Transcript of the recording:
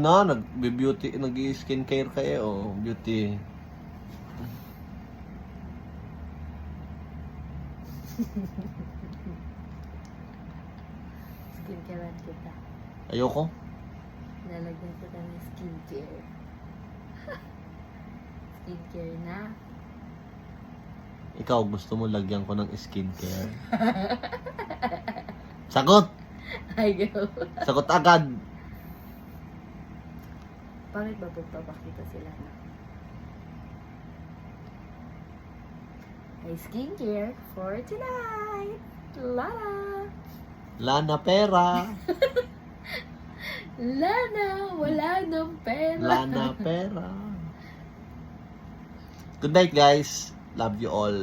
na, nag-beauty, nag-skincare kayo, oh, beauty. Skincarean kita. Ayoko. Lalagyan kita ng skincare. Skincare na. Ikaw, gusto mo lagyan ko ng skincare? Sagot! Ay, go. Sagot agad! Bakit ba pagpapakita sila na? Ay, skincare for tonight! Lana! Lana pera! Lana! Wala nang pera! Lana pera! Good night, guys! Love you all!